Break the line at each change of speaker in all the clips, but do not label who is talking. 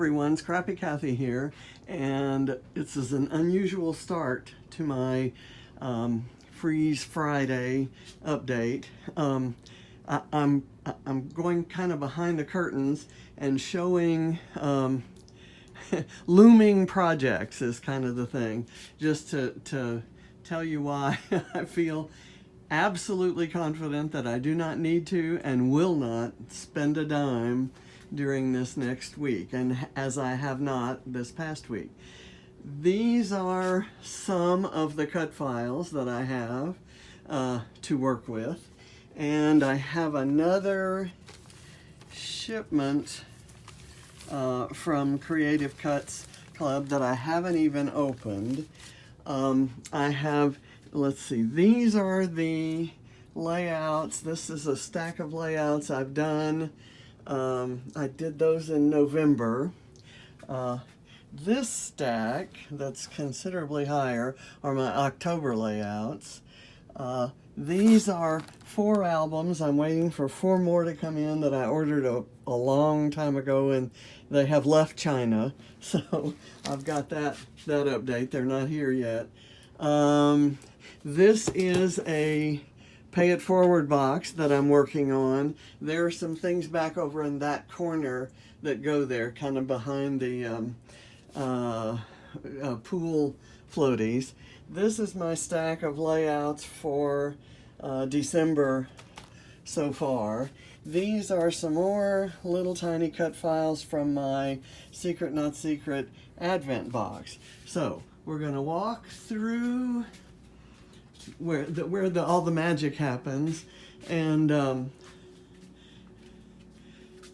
everyone, it's Crappy Kathy here, and this is an unusual start to my Freeze Friday update. I'm going kind of behind the curtains and showing looming projects is kind of the thing, just to tell you why I feel absolutely confident that I do not need to and will not spend a dime during this next week, and as I have not this past week. These are some of the cut files that I have to work with, and I have another shipment from Creative Cuts Club that I haven't even opened. I have, let's see, these are the layouts. This is a stack of layouts I've done. I did those in November. This stack that's considerably higher are my October layouts. These are 4 albums. I'm waiting for 4 more to come in that I ordered a long time ago, and they have left China. So I've got that update. They're not here yet. This is a Pay It Forward box that I'm working on. There are some things back over in that corner that go there, kind of behind the pool floaties. This is my stack of layouts for December so far. These are some more little tiny cut files from my Secret Not Secret Advent box. So we're going to walk through where all the magic happens, and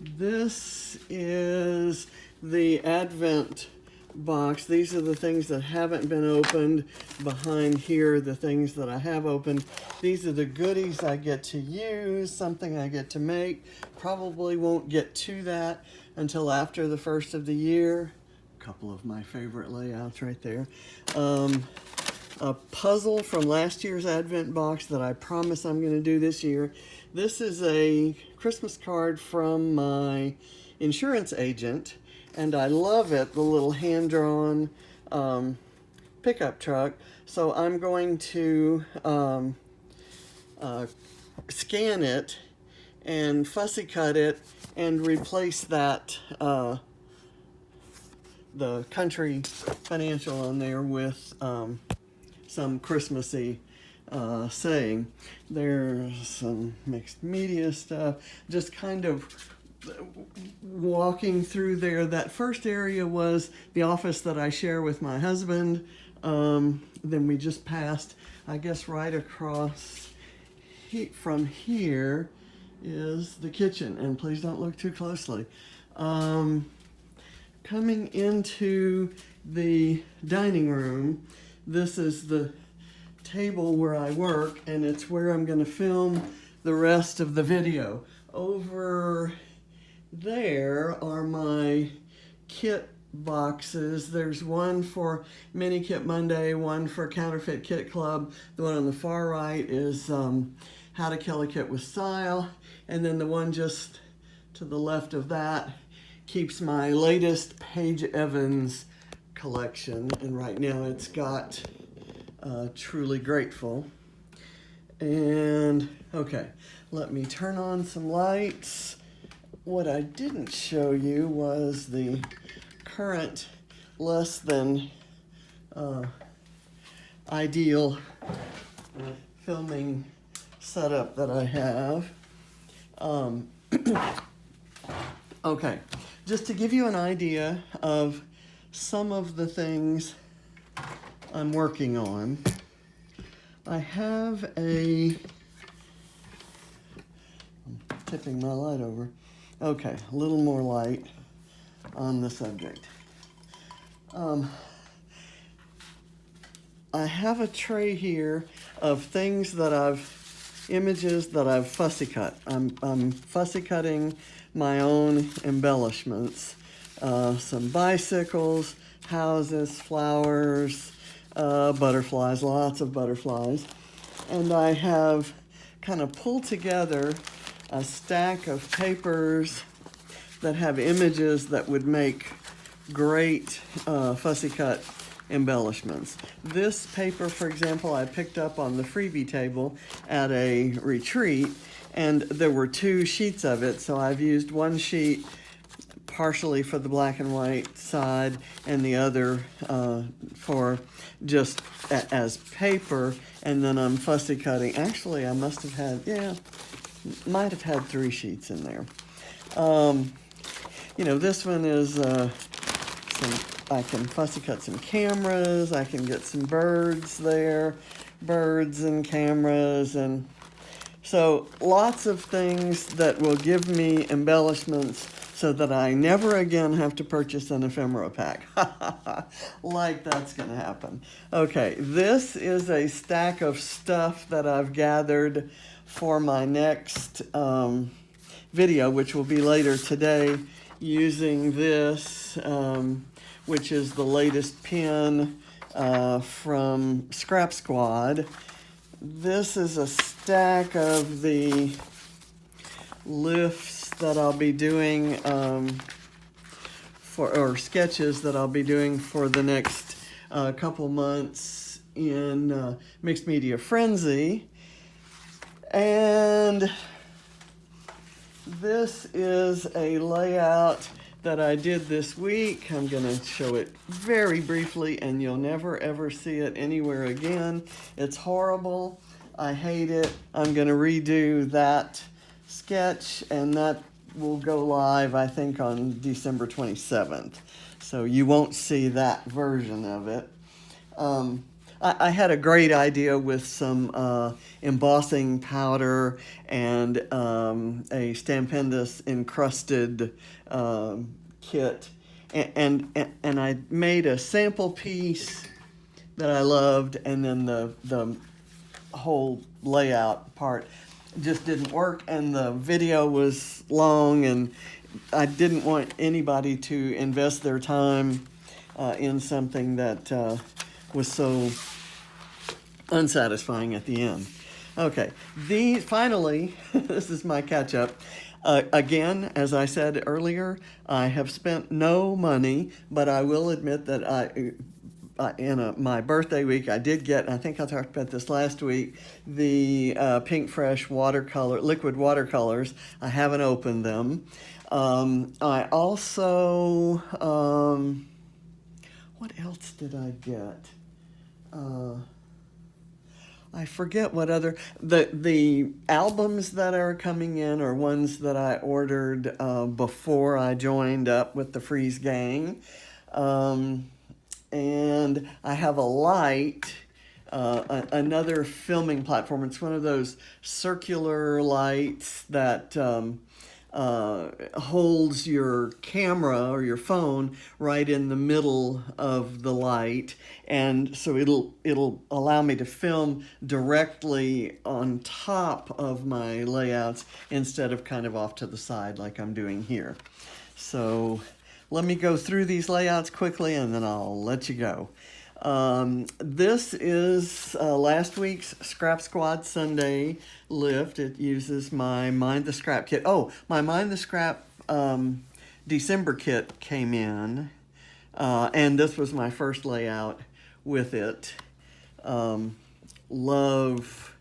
this is the Advent box. These are the things that haven't been opened. Behind here, the things that I have opened. These are the goodies I get to use, something I get to make. Probably won't get to that until after the first of the year. A couple of my favorite layouts right there. A puzzle from last year's Advent box that I promise I'm going to do this year. This is a Christmas card from my insurance agent, and I love it, the little hand-drawn pickup truck. So I'm going to scan it and fussy cut it and replace that the country financial on there with some Christmassy saying. There's some mixed media stuff, just kind of walking through there. That first area was the office that I share with my husband. Then we just passed, I guess right across from here is the kitchen, and please don't look too closely. Coming into the dining room, this is the table where I work, and it's where I'm going to film the rest of the video. Over there are my kit boxes. There's one for Mini Kit Monday, one for Counterfeit Kit Club. The one on the far right is How to Kill a Kit with Style, and then the one just to the left of that keeps my latest Paige Evans collection, and right now it's got Truly Grateful. And okay, let me turn on some lights. What I didn't show you was the current less than ideal filming setup that I have. Okay, just to give you an idea of some of the things I'm working on, I have I'm tipping my light over. Okay, a little more light on the subject. I have a tray here of things that images that I've fussy cut. I'm fussy cutting my own embellishments. Some bicycles, houses, flowers, butterflies, lots of butterflies. And I have kind of pulled together a stack of papers that have images that would make great fussy cut embellishments. This paper, for example, I picked up on the freebie table at a retreat, and there were 2 sheets of it, so I've used one sheet partially for the black and white side and the other for just as paper, and then I'm fussy cutting. Actually, I must have had, yeah, might have had 3 sheets in there. You know, this one is I can fussy cut some cameras. I can get some birds there, birds and cameras, and so lots of things that will give me embellishments so that I never again have to purchase an ephemera pack. Like that's gonna happen. Okay, this is a stack of stuff that I've gathered for my next video, which will be later today, using this, which is the latest pin from Scrap Squad. This is a stack of the lifts that I'll be doing or sketches that I'll be doing for the next couple months in Mixed Media Frenzy. And this is a layout that I did this week. I'm going to show it very briefly, and you'll never ever see it anywhere again. It's horrible. I hate it. I'm going to redo that sketch, and that will go live, I think, on December 27th. So you won't see that version of it. I had a great idea with some embossing powder and a Stampendous encrusted kit, and I made a sample piece that I loved, and then the whole layout part just didn't work, and the video was long, and I didn't want anybody to invest their time in something that was so unsatisfying at the end. Okay, finally, this is my catch-up. Again, as I said earlier, I have spent no money, but I will admit that in my birthday week, I did get, I think I talked about this last week, the Pink Fresh liquid watercolors. I haven't opened them. I also, what else did I get? I forget what other, the albums that are coming in are ones that I ordered before I joined up with the Freeze Gang. And I have a light, another filming platform. It's one of those circular lights that holds your camera or your phone right in the middle of the light, and so it'll allow me to film directly on top of my layouts instead of kind of off to the side like I'm doing here. So let me go through these layouts quickly, and then I'll let you go. This is last week's Scrap Squad Sunday lift. It uses my Mind the Scrap kit. Oh, my Mind the Scrap December kit came in, and this was my first layout with it. Love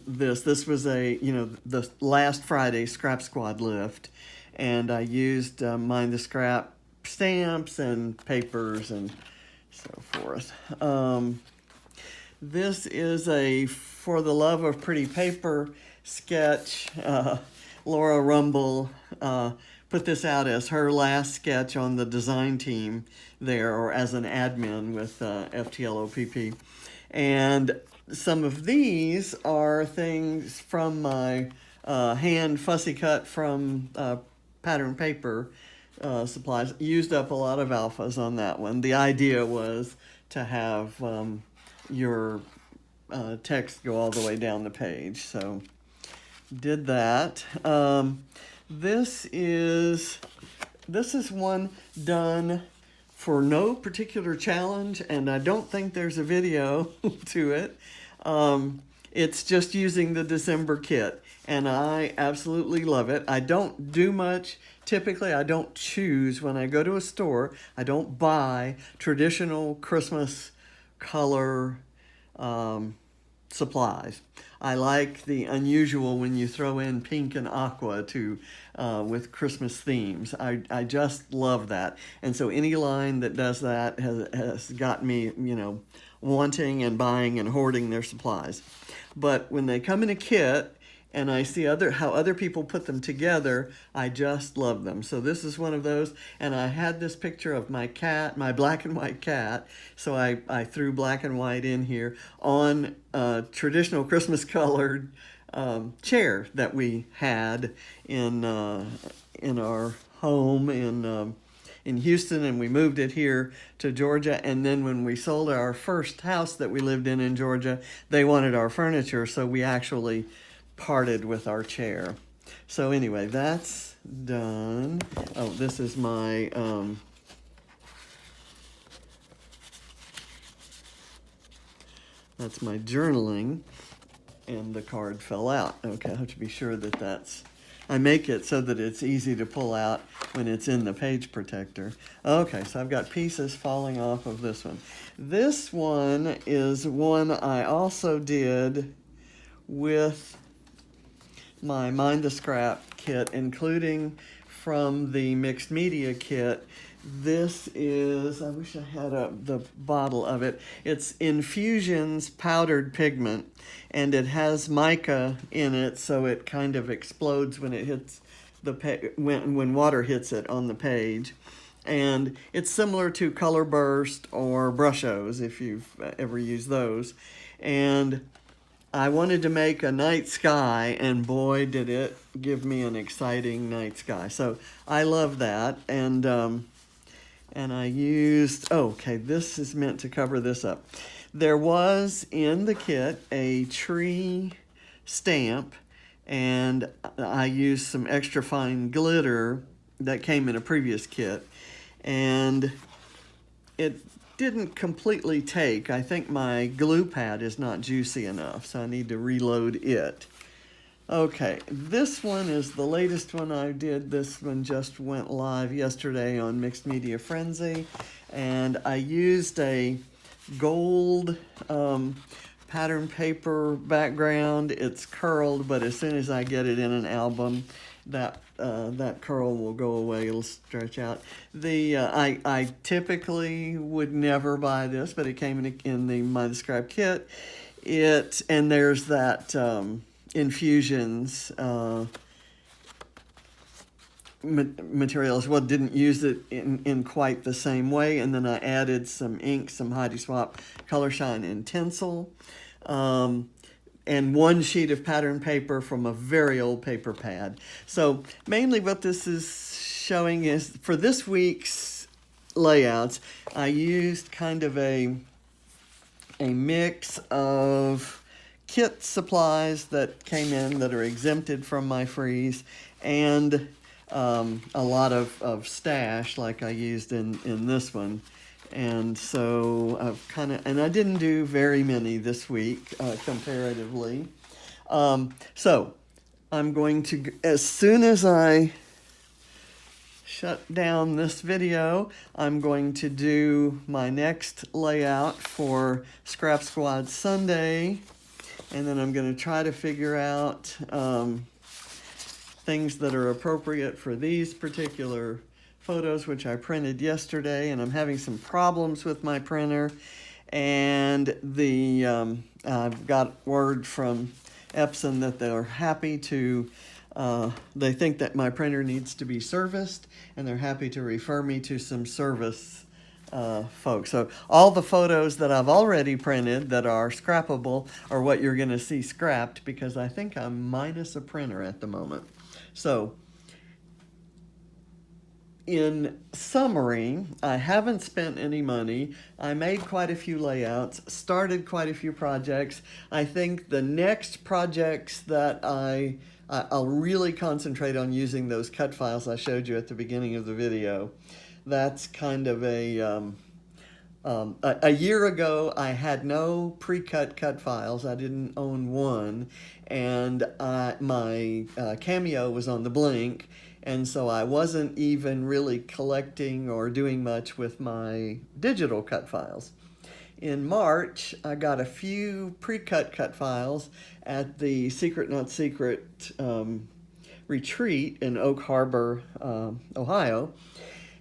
this. This was the last Friday Scrap Squad lift, and I used Mind the Scrap stamps and papers and so forth. This is a For the Love of Pretty Paper sketch. Laura Rumble put this out as her last sketch on the design team there, or as an admin with FTLOPP. And some of these are things from my hand fussy cut from pattern paper supplies. Used up a lot of alphas on that one. The idea was to have your text go all the way down the page, so did that. This is one done for no particular challenge, and I don't think there's a video to it. It's just using the December kit, and I absolutely love it. I don't do much. Typically, I don't choose when I go to a store. I don't buy traditional Christmas color supplies. I like the unusual when you throw in pink and aqua to with Christmas themes. I just love that. And so any line that does that has got me, you know, wanting and buying and hoarding their supplies. But when they come in a kit and I see how other people put them together, I just love them. So this is one of those, and I had this picture of my cat, my black and white cat, so I threw black and white in here on a traditional Christmas colored chair that we had in our home in Houston, and we moved it here to Georgia. And then when we sold our first house that we lived in Georgia, they wanted our furniture, so we actually parted with our chair. So anyway, that's done. Oh, this is my that's my journaling, and the card fell out. Okay, I have to be sure that I make it so that it's easy to pull out when it's in the page protector. Okay, so I've got pieces falling off of this one. This one is one I also did with my Mind the Scrap kit, including from the mixed media kit. This is, I wish I had the bottle of it. It's Infusions powdered pigment, and it has mica in it, so it kind of explodes when it hits when water hits it on the page. And it's similar to Color Burst or Brushos, if you've ever used those. And I wanted to make a night sky, and boy, did it give me an exciting night sky. So I love that, and I used, okay, this is meant to cover this up. There was in the kit a tree stamp, and I used some extra fine glitter that came in a previous kit, and it didn't completely take. I think my glue pad is not juicy enough, so I need to reload it. Okay, this one is the latest one I did. This one just went live yesterday on Mixed Media Frenzy, and I used a gold pattern paper background. It's curled, but as soon as I get it in an album, that curl will go away. It'll stretch out. I typically would never buy this, but it came in the Mind the Scrap kit. And there's that Infusions materials. Well, didn't use it in quite the same way, and then I added some ink, some Heidi Swapp Color Shine and Tinsel, and one sheet of pattern paper from a very old paper pad. So mainly what this is showing is, for this week's layouts, I used kind of a mix of kit supplies that came in that are exempted from my freeze, and a lot of stash like I used in this one. And so I've and I didn't do very many this week comparatively. So I'm going to, as soon as I shut down this video, I'm going to do my next layout for Scrap Squad Sunday, and then I'm going to try to figure out things that are appropriate for these particular photos, which I printed yesterday, and I'm having some problems with my printer. And I've got word from Epson that they're happy to, they think that my printer needs to be serviced, and they're happy to refer me to some service folks. So all the photos that I've already printed that are scrappable are what you're going to see scrapped, because I think I'm minus a printer at the moment. So in summary, I haven't spent any money. I made quite a few layouts, started quite a few projects. I think the next projects that I'll really concentrate on using those cut files I showed you at the beginning of the video. That's kind of a a year ago, I had no pre-cut cut files. I didn't own one, and my Cameo was on the blink, and so I wasn't even really collecting or doing much with my digital cut files. In March, I got a few pre-cut cut files at the Secret Not Secret retreat in Oak Harbor, Ohio.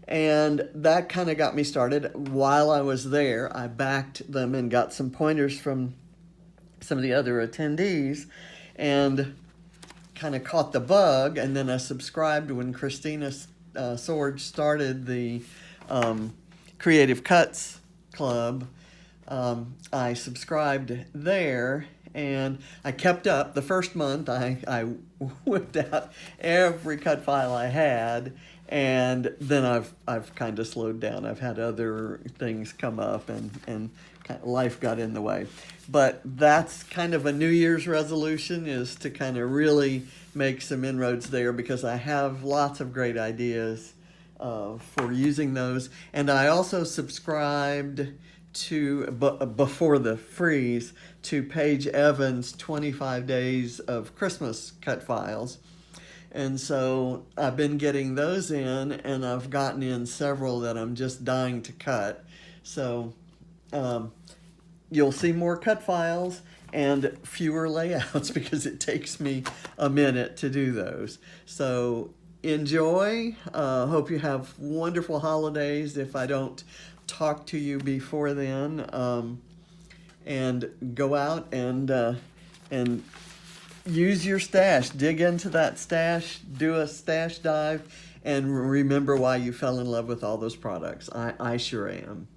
And that kind of got me started. While I was there, I backed them and got some pointers from some of the other attendees and kind of caught the bug. And then I subscribed when Christina Sorge started the Creative Cuts Club. I subscribed there, and I kept up. The first month, I whipped out every cut file I had, and then I've kind of slowed down. I've had other things come up, and kind of life got in the way. But that's kind of a New Year's resolution, is to kind of really make some inroads there, because I have lots of great ideas for using those. And I also subscribed to, before the freeze, to Paige Evans' 25 Days of Christmas cut files. And so I've been getting those in, and I've gotten in several that I'm just dying to cut. So you'll see more cut files and fewer layouts because it takes me a minute to do those. So enjoy. Hope you have wonderful holidays if I don't talk to you before then. And go out and use your stash. Dig into that stash, do a stash dive, and remember why you fell in love with all those products. I sure am.